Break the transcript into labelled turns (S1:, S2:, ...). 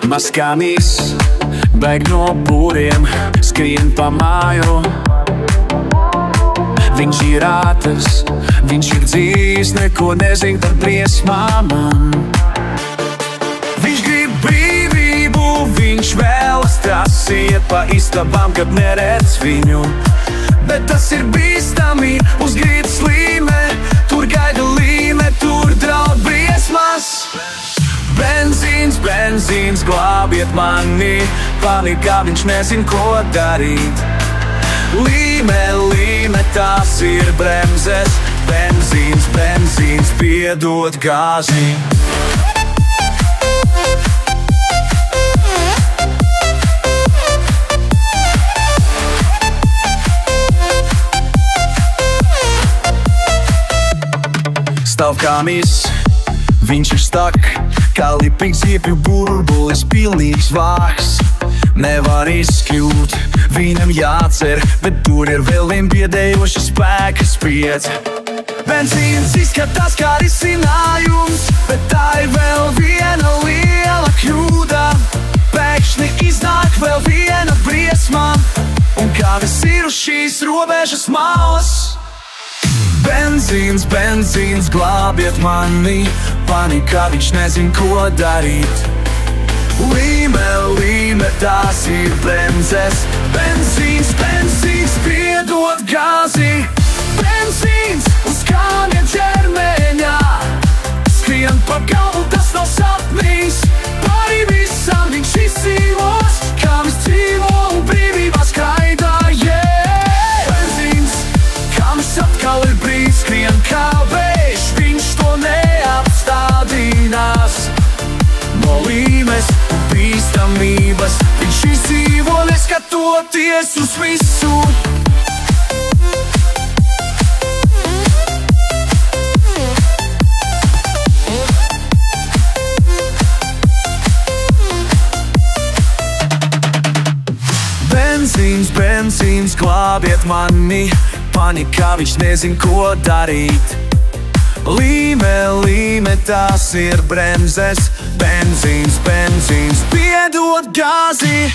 S1: Maskānīs, bēg no būriem, skrien pa māju. Viņš ir ātrs, viņš ir dzīvs, neko nezin par briesmām. Viņš grib brīvību, viņš vēlas, tas iet pa istabām, kad neredz viņu. Bet tas ir bīstami, uz grīdas līme, tur gaida līme, tur draud briesmas. Benzīns, benzīns, glābiet mani, panikā viņš nezin, ko darīt. Līme, līme, tās ir bremzes, benzīns, benzīns, piedod gāzi. Stāv kā miss, viņš ir stak, kā lipīgs ziepju burbulis, pilnīgs vāks. Nevar izkļūt, viņam jācer, bet tur ir vēl vien biedējoša spēka spriedze. Benzīns izskatās kā risinājums, bet tā ir vēl viena liela kļūda. Pēkšņi iznāk vēl viena briesma, un kādas ir uz šīs robežas malas. Benzīns, benzīns, glābiet mani, panikā viņš nezin, ko darīt. Līme, līme, tās ir bremzes, benzīns, benzīns, piedod gāzi. Benzīns uz kāmja ķermeņā, skrien pa galvu, tas nav sapnis. Pāri visam viņš izdzīvos, kā mēs dzīvo un brīvībā skraidā, Benzīns, kā mēs atkal ir brīdis, skrien kā vējš, viņš to neapstādinās. No līmes un bīstamības viņš izdzīvo, neskatoties uz visu. Benzīns, benzīns, glābiet mani, panikā viņš nezin, ko darīt. Līme, līme, tās ir bremzes, benzīns, benzīns, piedod gāzi.